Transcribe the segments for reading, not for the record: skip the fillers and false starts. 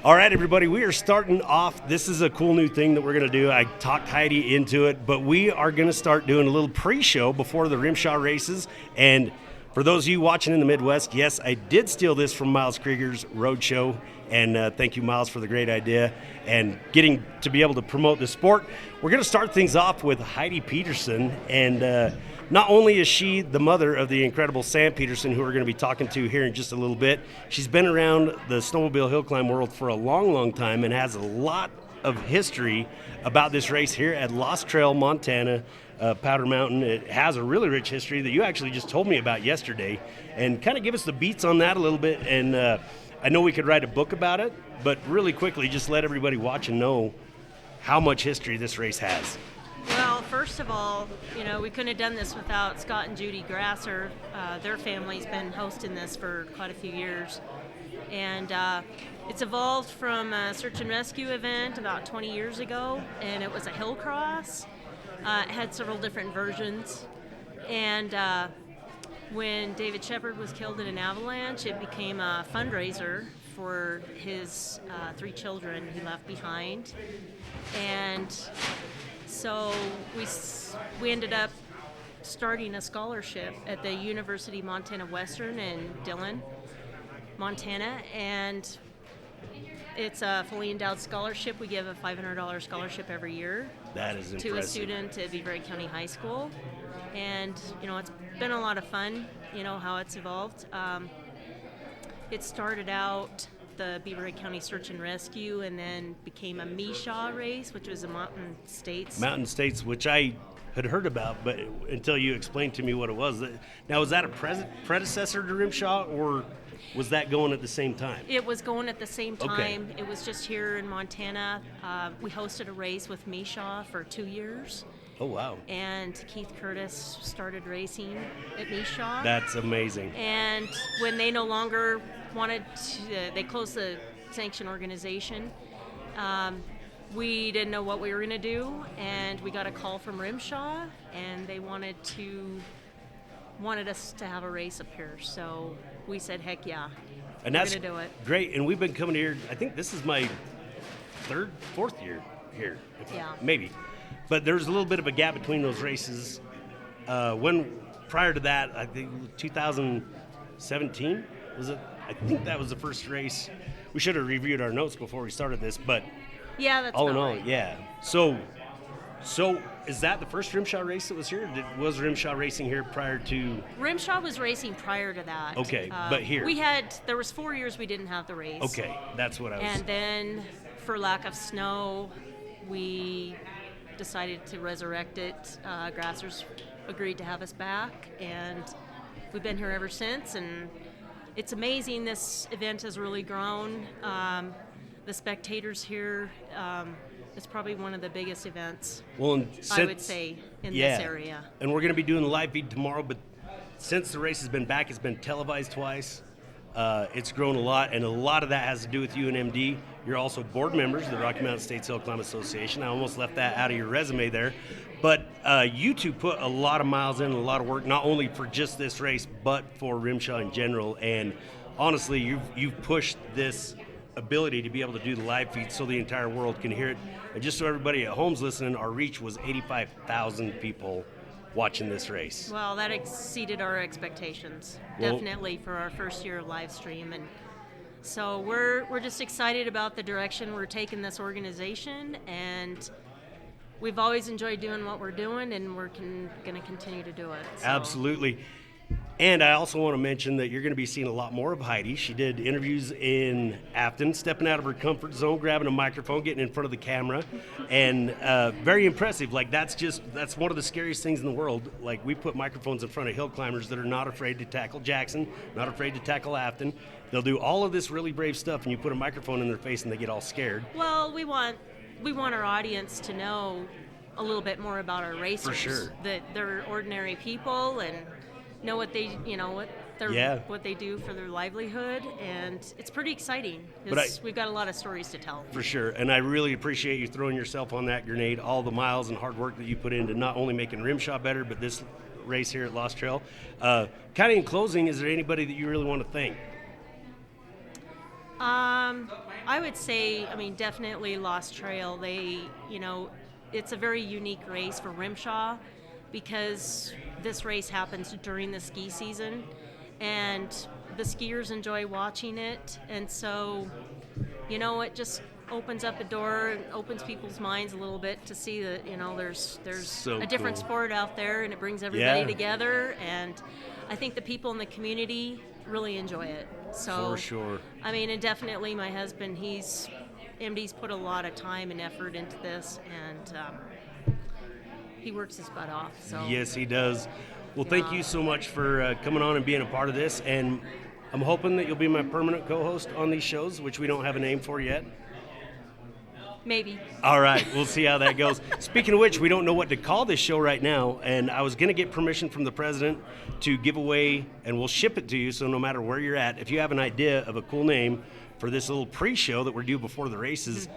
All right, everybody, we are starting off. This is a cool new thing that we're going to do. I talked Heidi into it, but we are going to start doing a little pre-show before the RMSHA races. And for those of you watching in the Midwest, yes, I did steal this from Miles Krieger's Roadshow. And thank you, Miles, for the great idea and getting to be able to promote the sport. We're going to start things off with Heidi Peterson. And not only is she the mother of the incredible Sam Peterson, who we're going to be talking to here in just a little bit, she's been around the snowmobile hill climb world for a long, long time and has a lot of history about this race here at LostTrail, Montana, Powder Mountain. It has a really rich history that you actually just told me about yesterday. And kind of give us the beats on that a little bit. And I know we could write a book about it, but really quickly, just let everybody watching know how much history this race has. Well, first of all, we couldn't have done this without Scott and Judy Grasser. Their family's been hosting this for quite a few years. And it's evolved from a search and rescue event about 20 years ago, and it was a hill cross. It had several different versions. And when David Shepard was killed in an avalanche, it became a fundraiser for his 3 children he left behind. And so we ended up starting a scholarship at the University of Montana Western in Dillon, Montana, and it's a fully endowed scholarship. We give a $500 scholarship every year. That is impressive. To a student at Beaver County High School. And, it's been a lot of fun, how it's evolved. It started out the Beaver County Search and Rescue, and then became a RMSHA race, which was a Mountain States. Mountain States, which I had heard about, but until you explained to me what it was. Now, was that a predecessor to RMSHA, or was that going at the same time? It was going at the same time. Okay. It was just here in Montana. We hosted a race with RMSHA for 2 years. Oh, wow. And Keith Curtis started racing at RMSHA. That's amazing. And when they no longer wanted to, they closed the sanction organization. We didn't know what we were going to do, and we got a call from RMSHA, and they wanted us to have a race up here. So we said, heck yeah, and we're that's going to do it. Great. And we've been coming here, I think this is my 4th year here. Yeah. Maybe. But there's a little bit of a gap between those races. Prior to that, I think 2017 was it? I think that was the first race. We should have reviewed our notes before we started this, but yeah, that's all in all, right. yeah. So is that the first RMSHA race that was here? Was RMSHA racing here prior to? RMSHA was racing prior to that. Okay, but here there was 4 years we didn't have the race. Okay, that's what I was. And then, for lack of snow, we decided to resurrect it. Grassers agreed to have us back, and we've been here ever since. And it's amazing. This event has really grown. The spectators here, it's probably one of the biggest events, I would say, in this area. And we're going to be doing the live feed tomorrow, but since the race has been back, it's been televised twice. It's grown a lot, and a lot of that has to do with UNMD. You're also board members of the Rocky Mountain States Hill Climb Association. I almost left that out of your resume there. But you two put a lot of miles in, a lot of work, not only for just this race, but for RMSHA in general. And honestly, you've pushed this ability to be able to do the live feed so the entire world can hear it. And just so everybody at home's listening, our reach was 85,000 people watching this race. Well, that exceeded our expectations, definitely, for our first year of live stream. And so we're just excited about the direction we're taking this organization, and we've always enjoyed doing what we're doing, and we're going to continue to do it. So. Absolutely. And I also want to mention that you're going to be seeing a lot more of Heidi. She did interviews in Afton, stepping out of her comfort zone, grabbing a microphone, getting in front of the camera, and very impressive. Like, that's one of the scariest things in the world. Like, we put microphones in front of hill climbers that are not afraid to tackle Jackson, not afraid to tackle Afton. They'll do all of this really brave stuff, and you put a microphone in their face and they get all scared. Well, we want our audience to know a little bit more about our racers. For sure. That they're ordinary people and know what they, what they do for their livelihood, and it's pretty exciting. We've got a lot of stories to tell. For sure, and I really appreciate you throwing yourself on that grenade, all the miles and hard work that you put into not only making RMSHA better, but this race here at LostTrail. Kind of in closing, is there anybody that you really want to thank? I would say, definitely LostTrail. It's a very unique race for RMSHA because this race happens during the ski season, and the skiers enjoy watching it, and so, it just opens up a door and opens people's minds a little bit to see that, there's So a different cool. sport out there, and it brings everybody Yeah. together, and I think the people in the community really enjoy it. So, For sure. and definitely my husband, MD's put a lot of time and effort into this, and he works his butt off. So Yes, he does. Well, thank you so much for coming on and being a part of this. And I'm hoping that you'll be my permanent co-host on these shows, which we don't have a name for yet. maybe. All right, we'll see how that goes. Speaking of which, we don't know what to call this show right now, and I was going to get permission from the president to give away, and we'll ship it to you, so no matter where you're at, if you have an idea of a cool name for this little pre-show that we're due before the races,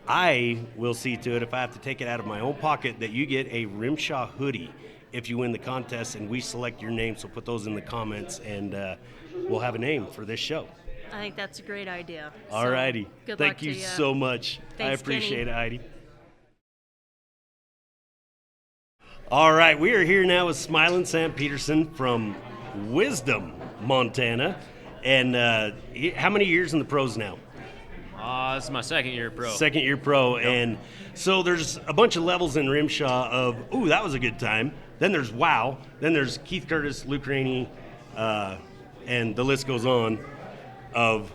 I will see to it, if I have to take it out of my own pocket, that you get a RMSHA hoodie if you win the contest, and we select your name, so put those in the comments, and we'll have a name for this show. I think that's a great idea. All righty. Good Thank luck you to ya. so much. I Thanks, appreciate Kenny. it, Heidi. All right, we are here now with Smiling Sam Peterson from Wisdom, Montana. And how many years in the pros now? This is my second year pro. Second year pro. Yep. And so there's a bunch of levels in RMSHA of, ooh, that was a good time. Then there's wow. Then there's Keith Curtis, Luke Rainey, and the list goes on of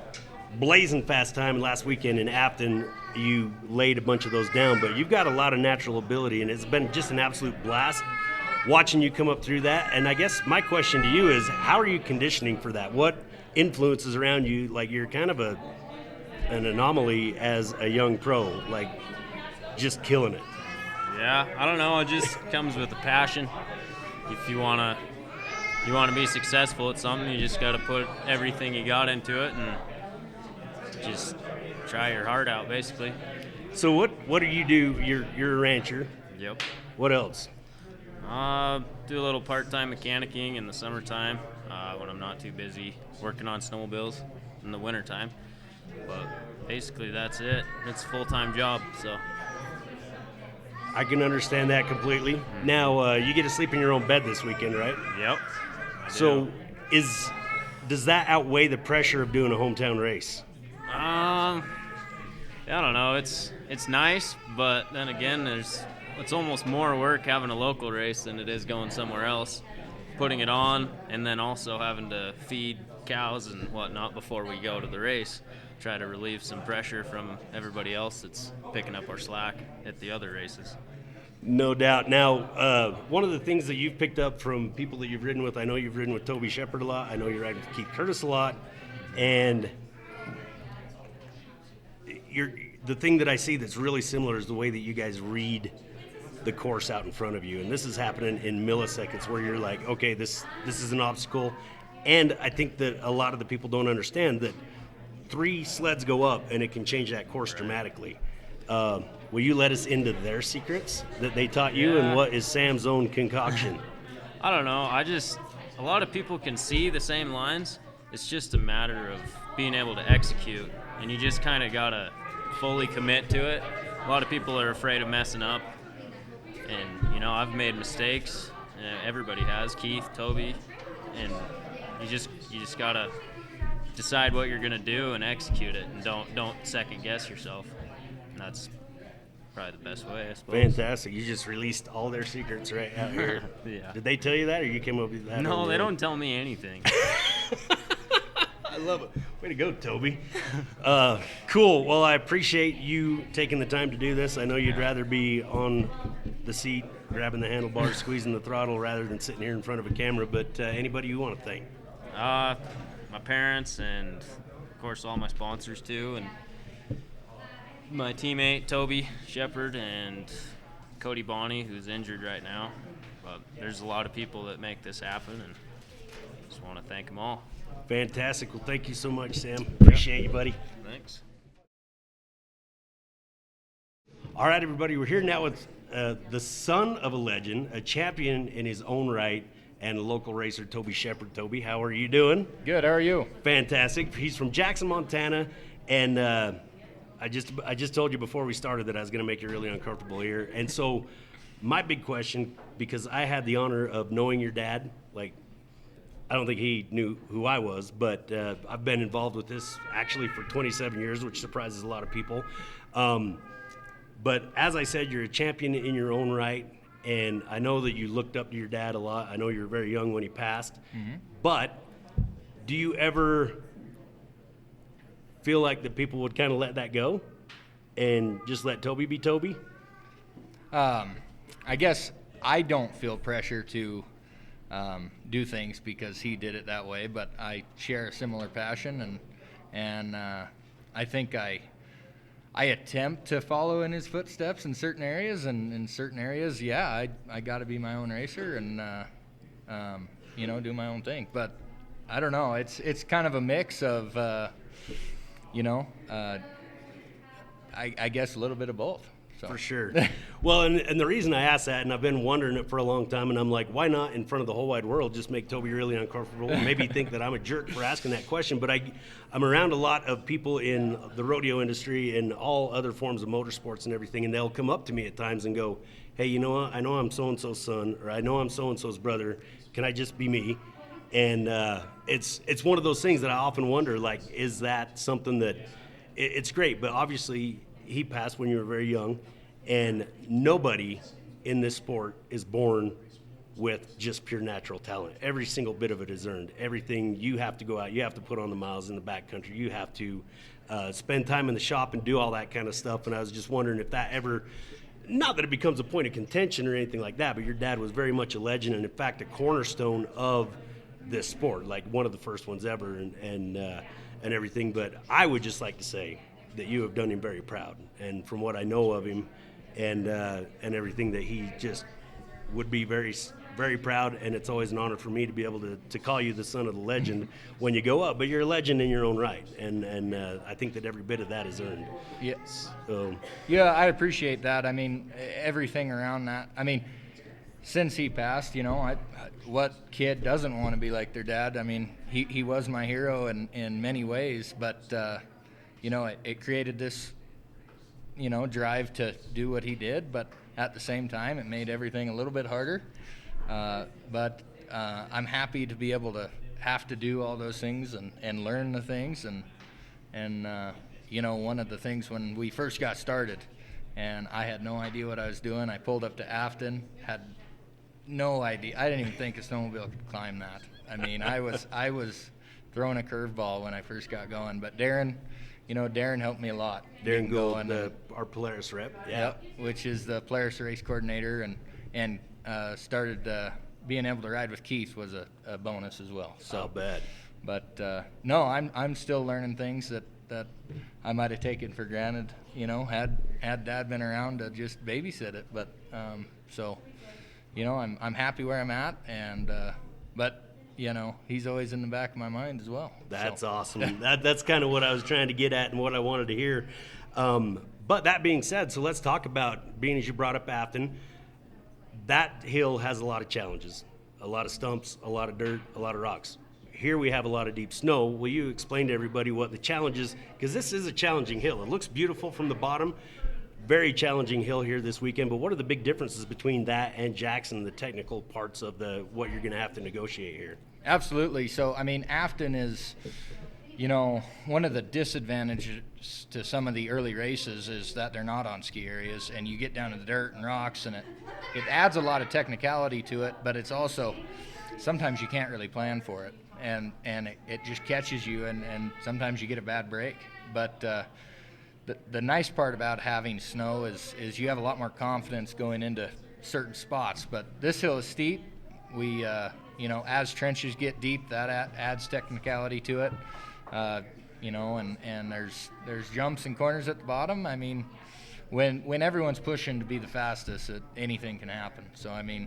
blazing fast time. And last weekend in Afton, you laid a bunch of those down. But you've got a lot of natural ability, and it's been just an absolute blast watching you come up through that. And I guess my question to you is, how are you conditioning for that? What influences around you? Like, you're kind of an anomaly as a young pro, like just killing it. Yeah, I don't know. It just comes with a passion. If you wanna be successful at something, you just got to put everything you got into it and just try your heart out, basically. So what do you do? You're a rancher. Yep. What else? Do a little part-time mechanicking in the summertime when I'm not too busy working on snowmobiles in the wintertime. But basically that's it. It's a full-time job, so. I can understand that completely. Mm-hmm. Now, you get to sleep in your own bed this weekend, right? Yep. So does that outweigh the pressure of doing a hometown race? I don't know. It's nice, but then again, it's almost more work having a local race than it is going somewhere else, putting it on, and then also having to feed cows and whatnot before we go to the race. Try to relieve some pressure from everybody else that's picking up our slack at the other races. No doubt. Now, one of the things that you've picked up from people that you've ridden with, I know you've ridden with Toby Shepard a lot. I know you're riding with Keith Curtis a lot. And the thing that I see that's really similar is the way that you guys read the course out in front of you. And this is happening in milliseconds where you're like, okay, this is an obstacle. And I think that a lot of the people don't understand that 3 sleds go up and it can change that course dramatically. Will you let us into their secrets that they taught you, and what is Sam's own concoction? I don't know. A lot of people can see the same lines. It's just a matter of being able to execute, and you just kind of got to fully commit to it. A lot of people are afraid of messing up, and, I've made mistakes. Everybody has, Keith, Toby, and you just got to decide what you're going to do and execute it, and don't second guess yourself. And that's probably the best way, I suppose. Fantastic. You just released all their secrets right out here. Yeah. Did they tell you that, or you came up with that? No, they don't tell me anything. I love it. Way to go, Toby. Cool. Well, I appreciate you taking the time to do this. I know you'd rather be on the seat, grabbing the handlebars, squeezing the throttle, rather than sitting here in front of a camera. But anybody you want to thank? My parents, and of course all my sponsors too, and my teammate Toby Shepard and Cody Bonney, who's injured right now. But there's a lot of people that make this happen, and just want to thank them all. Fantastic. Well, thank you so much, Sam. Appreciate you, buddy. Thanks. All right, everybody. We're here now with the son of a legend, a champion in his own right, and a local racer, Toby Shepard. Toby, how are you doing? Good, how are you? Fantastic. He's from Jackson, Montana, And I just told you before we started that I was going to make you really uncomfortable here. And so my big question, because I had the honor of knowing your dad, like, I don't think he knew who I was, but I've been involved with this actually for 27 years, which surprises a lot of people. But as I said, you're a champion in your own right, and I know that you looked up to your dad a lot. I know you were very young when he passed. Mm-hmm. But do you ever feel like that people would kind of let that go and just let Toby be Toby? I guess I don't feel pressure to do things because he did it that way, but I share a similar passion, and I think I attempt to follow in his footsteps in certain areas, and in certain areas, yeah, I got to be my own racer and do my own thing. But I don't know. It's kind of a mix of I guess a little bit of both. So. For sure. Well, and the reason I asked that, and I've been wondering it for a long time, and I'm like, why not in front of the whole wide world just make Toby really uncomfortable and maybe think that I'm a jerk for asking that question. But I'm around a lot of people in the rodeo industry and all other forms of motorsports and everything, and they'll come up to me at times and go, hey, you know what? I know I'm so-and-so's son, or I know I'm so-and-so's brother. Can I just be me? And it's one of those things that I often wonder, like, is that something that it's great, but obviously he passed when you were very young, and nobody in this sport is born with just pure natural talent. Every single bit of it is earned. Everything, you have to go out, you have to put on the miles in the backcountry, you have to spend time in the shop and do all that kind of stuff. And I was just wondering if that ever, not that it becomes a point of contention or anything like that, but your dad was very much a legend, and in fact a cornerstone of this sport, like one of the first ones ever, and everything. But I would just like to say that you have done him very proud, and from what I know of him and everything, that he just would be very, very proud, and it's always an honor for me to be able to call you the son of the legend when you go up. But you're a legend in your own right, and I think that every bit of that is earned. Yes. So. Yeah, I appreciate that. I mean, everything around that. I mean, since he passed, what kid doesn't want to be like their dad? I mean, he was my hero in many ways, but it created this, drive to do what he did, but at the same time, it made everything a little bit harder. But I'm happy to be able to have to do all those things and learn the things. And one of the things when we first got started, and I had no idea what I was doing, I pulled up to Afton, had no idea. I didn't even think a snowmobile could climb that. I mean, I was throwing a curveball when I first got going. But Darren helped me a lot. Darren Gould, our Polaris rep. Yeah. Yep, which is the Polaris race coordinator, and started being able to ride with Keith was a bonus as well. So I'll bet. But no, I'm still learning things that I might have taken for granted. Had Dad been around to just babysit it. But I'm happy where I'm at, and but. He's always in the back of my mind as well. That's awesome. That's kind of what I was trying to get at and what I wanted to hear. But that being said, so let's talk about, being as you brought up Afton, that hill has a lot of challenges, a lot of stumps, a lot of dirt, a lot of rocks. Here we have a lot of deep snow. Will you explain to everybody what the challenge is? Because this is a challenging hill. It looks beautiful from the bottom. Very challenging hill here this weekend, but what are the big differences between that and Jackson, the technical parts of what you're going to have to negotiate here? Absolutely. So, I mean, Afton is, one of the disadvantages to some of the early races is that they're not on ski areas, and you get down to the dirt and rocks, and it adds a lot of technicality to it, but it's also, sometimes you can't really plan for it, and it just catches you, and sometimes you get a bad break. But the nice part about having snow is you have a lot more confidence going into certain spots. But this hill is steep. We, as trenches get deep, that adds technicality to it. And there's jumps and corners at the bottom. I mean, when everyone's pushing to be the fastest, anything can happen. So I mean,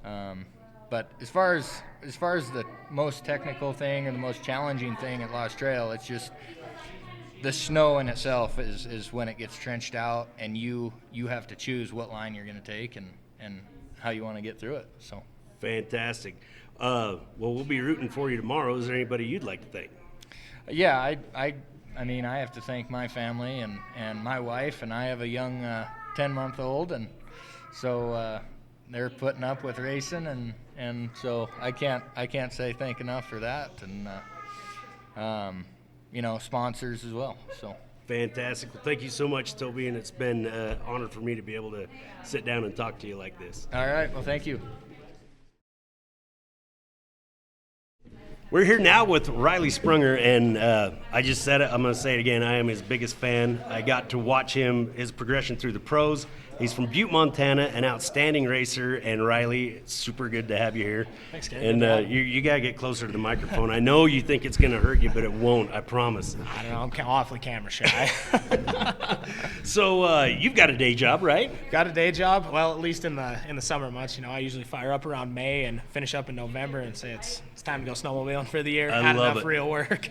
but as far as the most technical thing or the most challenging thing at LostTrail, it's just the snow in itself is when it gets trenched out, and you have to choose what line you're going to take and how you want to get through it. So fantastic. Well, we'll be rooting for you tomorrow. Is there anybody you'd like to thank? Yeah, I I mean, I have to thank my family and my wife, and I have a young 10-month-old, and so they're putting up with racing, and so I can't say thank enough for that, and sponsors as well. So. Fantastic. Well, thank you so much, Toby, and it's been an honor for me to be able to sit down and talk to you like this. All right. Well, thank you. We're here now with Riley Sprunger, and I just said it. I'm going to say it again. I am his biggest fan. I got to watch his progression through the pros. He's from Butte, Montana, an outstanding racer. And Riley, it's super good to have you here. Thanks, Ken. And you got to get closer to the microphone. I know you think it's going to hurt you, but it won't. I promise. I don't know. I'm awfully camera shy. So you've got a day job, right? Got a day job. Well, at least in the summer months. I usually fire up around May and finish up in November and say it's time to go snowmobiling for the year. Had love enough real work.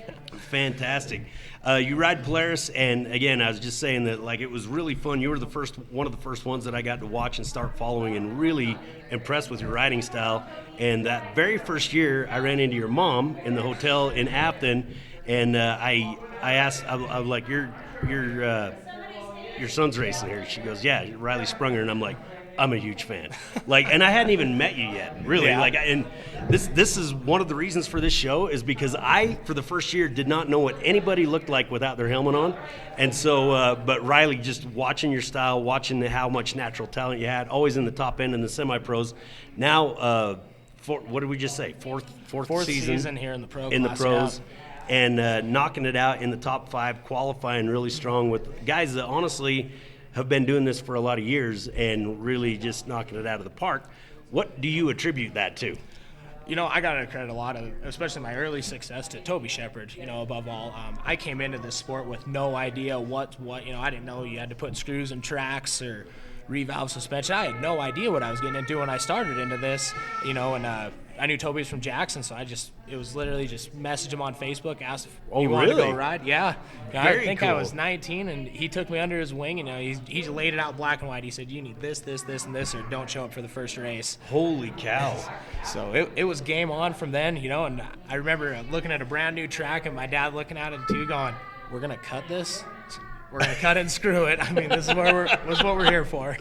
Fantastic. You ride Polaris, and again, I was just saying that it was really fun. You were one of the first ones that I got to watch and start following, and really impressed with your riding style. And that very first year, I ran into your mom in the hotel in Afton, and I asked, I was like, your son's racing here. She goes, yeah, Riley Sprunger, and I'm like, I'm a huge fan. And I hadn't even met you yet, really. Yeah. And this is one of the reasons for this show is because I, for the first year, did not know what anybody looked like without their helmet on. And so, but Riley, just watching your style, watching how much natural talent you had, always in the top end in the semi-pros. Now, what did we just say? Fourth season here in the pro in class, the pros. Yeah. And knocking it out in the top 5, qualifying really strong with guys that honestly have been doing this for a lot of years and really just knocking it out of the park. What do you attribute that to? I got to credit a lot of, especially my early success, to Toby Shepard, above all. I came into this sport with no idea what, I didn't know you had to put screws in tracks or revalve suspension. I had no idea what I was getting into when I started into this, and I knew Toby was from Jackson, so it was literally just messaged him on Facebook, asked if he wanted to go ride. Yeah. I think cool. I was 19, and he took me under his wing, and he laid it out black and white. He said, you need this, this, this, and this, or don't show up for the first race. Holy cow. So it was game on from then, and I remember looking at a brand new track and my dad looking at it too, going, we're going to cut this? We're going to cut it and screw it. I mean, this is what we're here for.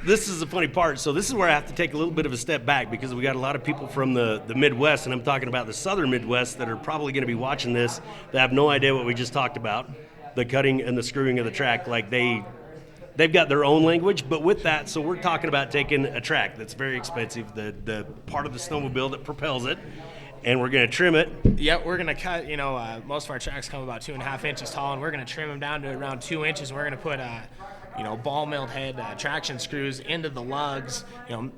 This is the funny part. So this is where I have to take a little bit of a step back because we got a lot of people from the Midwest, and I'm talking about the southern Midwest, that are probably going to be watching this that have no idea what we just talked about, the cutting and the screwing of the track. They've got their own language, but with that, so we're talking about taking a track that's very expensive, the part of the snowmobile that propels it, and we're going to trim it. Yeah, we're going to cut, most of our tracks come about 2.5 inches tall, and we're going to trim them down to around 2 inches, and we're going to put ball milled head traction screws into the lugs,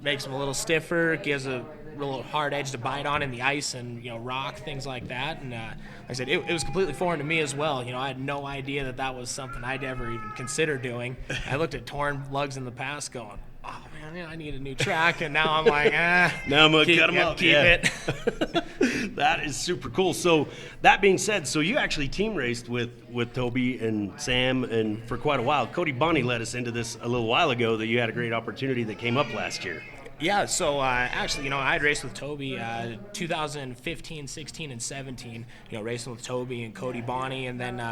makes them a little stiffer, gives a real hard edge to bite on in the ice and, rock, things like that. And like I said, it was completely foreign to me as well. I had no idea that was something I'd ever even consider doing. I looked at torn lugs in the past going, oh man, I need a new track, and now I'm like, now I'm gonna cut them up. Keep it. That is super cool. So that being said, so you actually team raced with Toby and Sam, and for quite a while. Cody Bonney led us into this a little while ago that you had a great opportunity that came up last year. Yeah, so actually, I had raced with Toby 2015, 16, and 17, racing with Toby and Cody Bonney. And then,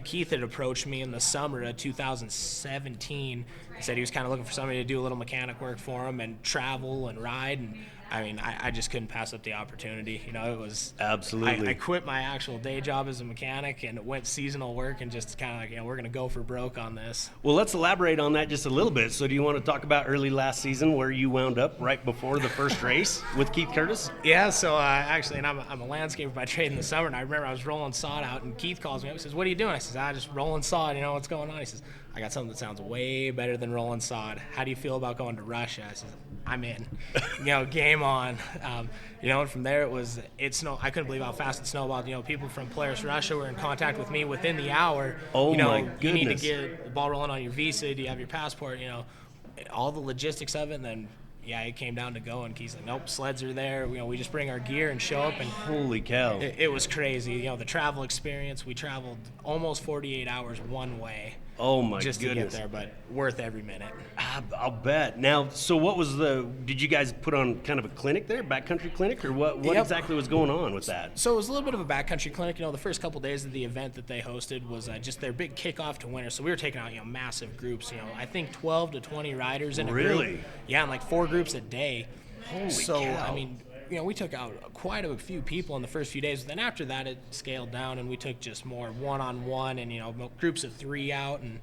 Keith had approached me in the summer of 2017. He said he was kind of looking for somebody to do a little mechanic work for him and travel and ride. And I mean, I just couldn't pass up the opportunity. It was absolutely. I quit my actual day job as a mechanic and went seasonal work and just kind of like, we're going to go for broke on this. Well, let's elaborate on that just a little bit. So, do you want to talk about early last season where you wound up right before the first race with Keith Curtis? Yeah. So actually, and I'm a landscaper by trade in the summer, and I remember I was rolling sod out, and Keith calls me up and says, "What are you doing?" I says, "Just rolling sod. What's going on?" He says, "I got something that sounds way better than rolling sod. How do you feel about going to Russia?" I said, "I'm in." Game on. And from there it snowed. I couldn't believe how fast it snowballed. People from Polaris Russia were in contact with me within the hour. Oh my goodness. You need to get the ball rolling on your visa. Do you have your passport? All the logistics of it. And then it came down to going. He's like, nope, sleds are there. We just bring our gear and show up. And holy cow! It was crazy. The travel experience. We traveled almost 48 hours one way. Oh my just goodness. to get there, but worth every minute. I'll bet. Now, so what was did you guys put on kind of a clinic there, backcountry clinic, or what Yep. exactly was going on with that? So it was a little bit of a backcountry clinic. The first couple days of the event that they hosted was just their big kickoff to winter. So we were taking out, massive groups. I think 12 to 20 riders in a Really? group. Yeah, and like 4 groups a day. Holy so cow. I mean, we took out quite a few people in the first few days. Then after that, it scaled down, and we took just more one-on-one and groups of 3 out, and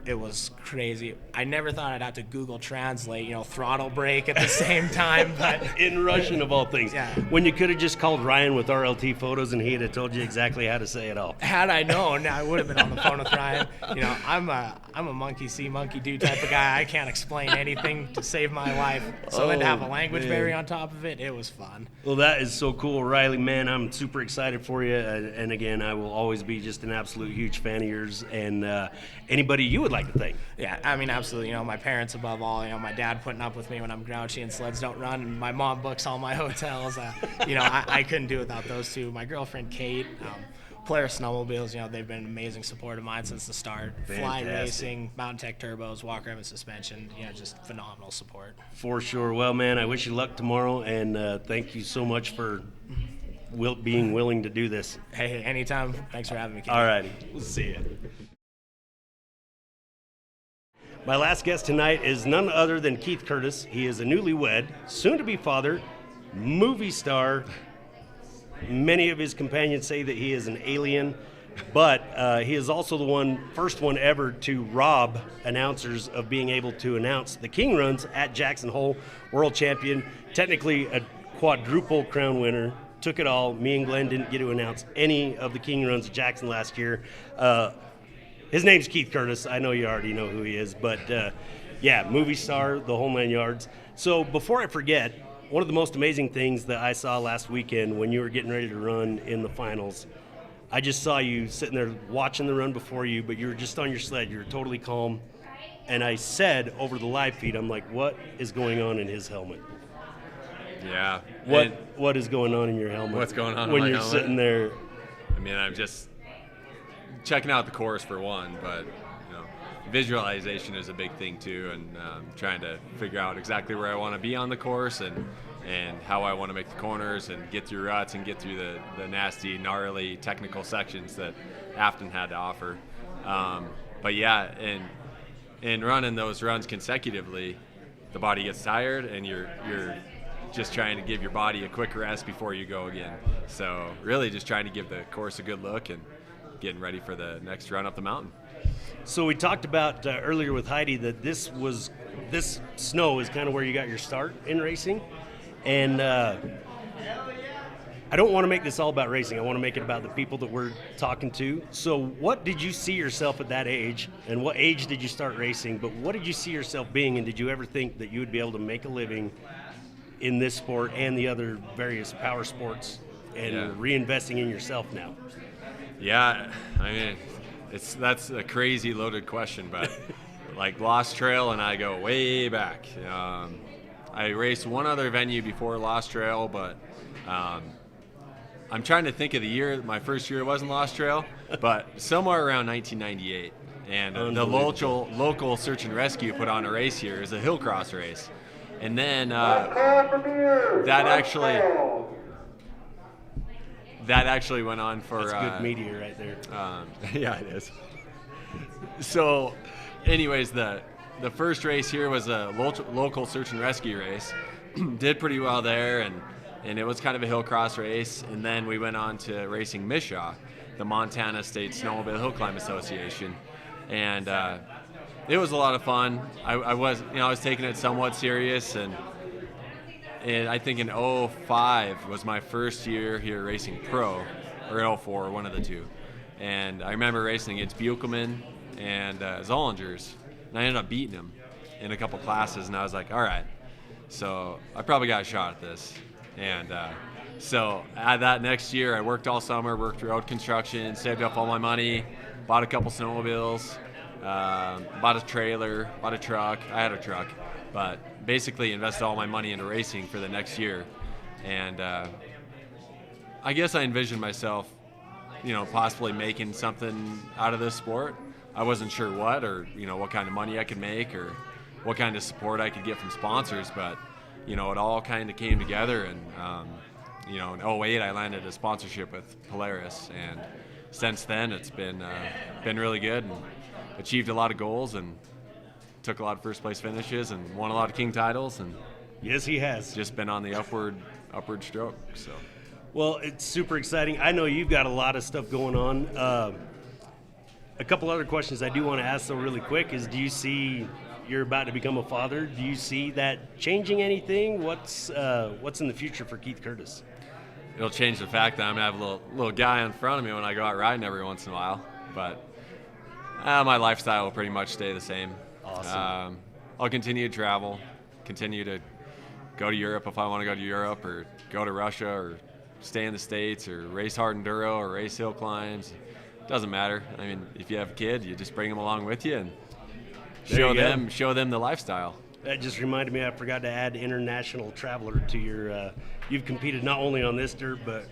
it was crazy. I never thought I'd have to Google Translate, throttle brake at the same time, but In Russian, of all things. Yeah. When you could have just called Ryan with RLT photos and he'd have told you exactly how to say it all. had I known, I would have been on the phone with Ryan. I'm a monkey see, monkey do type of guy. I can't explain anything to save my life. So then to have a language man. barrier on top of it, it was fun. Well, that is so cool, Riley. Man, I'm super excited for you. And again, I will always be just an absolute huge fan of yours. And anybody you would like to thank? Yeah, I mean, absolutely. My parents above all. My dad putting up with me when I'm grouchy and sleds don't run, and my mom books all my hotels. I couldn't do without those two. My girlfriend Kate, Polaris Snowmobiles. They've been an amazing support of mine since the start. Fly Fantastic. Racing, Mountain Tech Turbos, Walker Evans Suspension. Just phenomenal support. For sure. Well, man, I wish you luck tomorrow, and thank you so much for being willing to do this. Hey, anytime. Thanks for having me, Kate. All righty. We'll see you. My last guest tonight is none other than Keith Curtis. He is a newlywed, soon-to-be father, movie star. Many of his companions say that he is an alien, but he is also the first one ever to rob announcers of being able to announce the King Runs at Jackson Hole. World champion, technically a quadruple crown winner. Took it all. Me and Glenn didn't get to announce any of the King Runs at Jackson last year. His name's Keith Curtis. I know you already know who he is, but yeah, movie star, the whole 9 yards. So before I forget, one of the most amazing things that I saw last weekend when you were getting ready to run in the finals, I just saw you sitting there watching the run before you, but you were just on your sled. You were totally calm. And I said over the live feed, I'm like, what is going on in his helmet? Yeah. What is going on in your helmet? What's going on in when my you're helmet? sitting there? I mean, I'm just checking out the course for one, but visualization is a big thing too, and trying to figure out exactly where I want to be on the course and how I want to make the corners and get through ruts and get through the nasty, gnarly technical sections that Afton had to offer. But yeah, and running those runs consecutively, the body gets tired and you're just trying to give your body a quick rest before you go again. So really just trying to give the course a good look and getting ready for the next run up the mountain. So we talked about earlier with Heidi that this snow is kind of where you got your start in racing, and I don't want to make this all about racing. I want to make it about the people that we're talking to. So what did you see yourself at that age, and what age did you start racing, but what did you see yourself being, and did you ever think that you would be able to make a living in this sport and the other various power sports and reinvesting in yourself now? Yeah, I mean, that's a crazy loaded question, but like LostTrail and I go way back. I raced one other venue before LostTrail, but I'm trying to think of the year. My first year wasn't LostTrail, but somewhere around 1998. And the local search and rescue put on a race here. It was a hill cross race. And then that actually went on for... That's good media right there. Yeah, it is. So, anyways, the first race here was a local search and rescue race. Did pretty well there, and it was kind of a hill cross race. And then we went on to racing RMSHA, the Montana State Snowmobile Hill Climb Association. And it was a lot of fun. I was taking it somewhat serious, and I think in 05 was my first year here racing pro, or 04, one of the two. And I remember racing against Buchelman and Zollingers, and I ended up beating him in a couple classes, and I was like, all right, so I probably got a shot at this. And so at that next year, I worked all summer, worked road construction, saved up all my money, bought a couple snowmobiles, bought a trailer, bought a truck. I had a truck, but basically invested all my money into racing for the next year. And I guess I envisioned myself, possibly making something out of this sport. I wasn't sure what, or what kind of money I could make, or what kind of support I could get from sponsors. But it all kind of came together, and in 2008 I landed a sponsorship with Polaris, and since then it's been really good, and achieved a lot of goals, and took a lot of first place finishes, and won a lot of King titles, and yes, he has just been on the upward stroke. So, well, it's super exciting. I know you've got a lot of stuff going on. A couple other questions I do want to ask though really quick is, do you see you're about to become a father? Do you see that changing anything? What's in the future for Keith Curtis? It'll change the fact that I'm gonna have a little guy in front of me when I go out riding every once in a while, but my lifestyle will pretty much stay the same. Awesome. I'll continue to travel, continue to go to Europe if I want to go to Europe, or go to Russia, or stay in the States, or race hard enduro, or race hill climbs. Doesn't matter. I mean, if you have a kid, you just bring them along with you and show them the lifestyle. That just reminded me, I forgot to add international traveler to your. You've competed not only on this dirt, but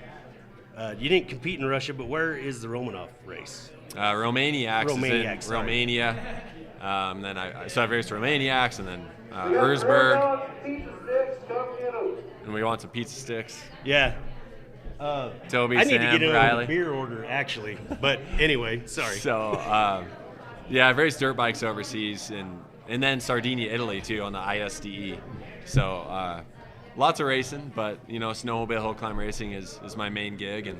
you didn't compete in Russia. But where is the Romanov race? Romaniacs is in Romania. Then I've raced Romaniacs, and then Erzberg. And we want some pizza sticks. Yeah. Toby, I need Sam, to get in Riley. on a beer order, actually. But anyway, sorry. So, I've raced dirt bikes overseas, and then Sardinia, Italy, too, on the ISDE. So, lots of racing, but, snowmobile hill climb racing is my main gig. And,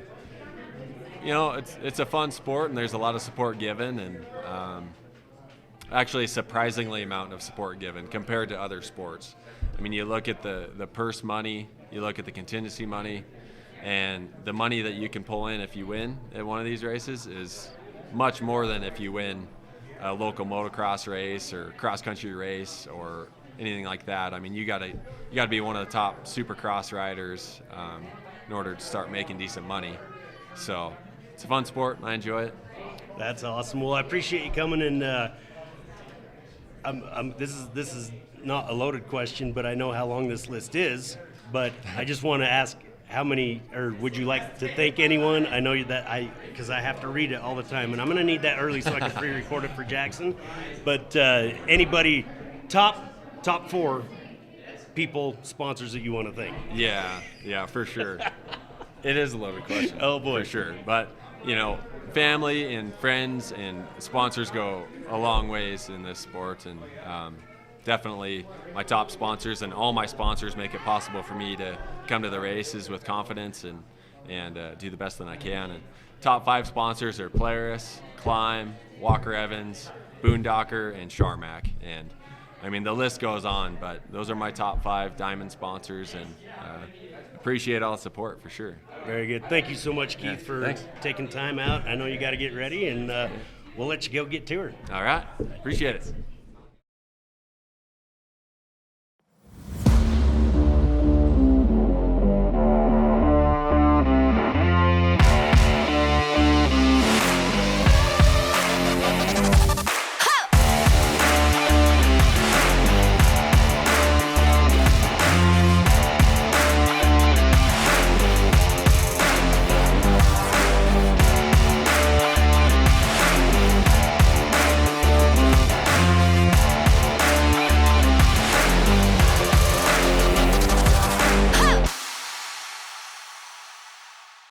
it's a fun sport, and there's a lot of support given, and actually a surprisingly amount of support given compared to other sports. I mean, you look at the purse money, you look at the contingency money, and the money that you can pull in if you win at one of these races is much more than if you win a local motocross race or cross-country race or anything like that. I mean, you gotta be one of the top supercross riders in order to start making decent money. So it's a fun sport. I enjoy it. That's awesome. Well, I appreciate you coming, and this is not a loaded question, but I know how long this list is. But I just want to ask, how many, or would you like to thank anyone? I know that because I have to read it all the time, and I'm going to need that early so I can pre-record it for Jackson. But anybody, top 4 people, sponsors that you want to thank? Yeah, for sure. It is a loaded question. Oh boy, for sure. But family and friends and sponsors go a long ways in this sport, and definitely my top sponsors, and all my sponsors make it possible for me to come to the races with confidence and do the best that I can. And top 5 sponsors are Polaris, Climb, Walker Evans, Boondocker, and Charmac. And I mean, the list goes on, but those are my top 5 diamond sponsors, and appreciate all the support for sure. Very good. Thank you so much, Keith, for taking time out. I know you got to get ready, and we'll let you go get to her. All right. Appreciate it.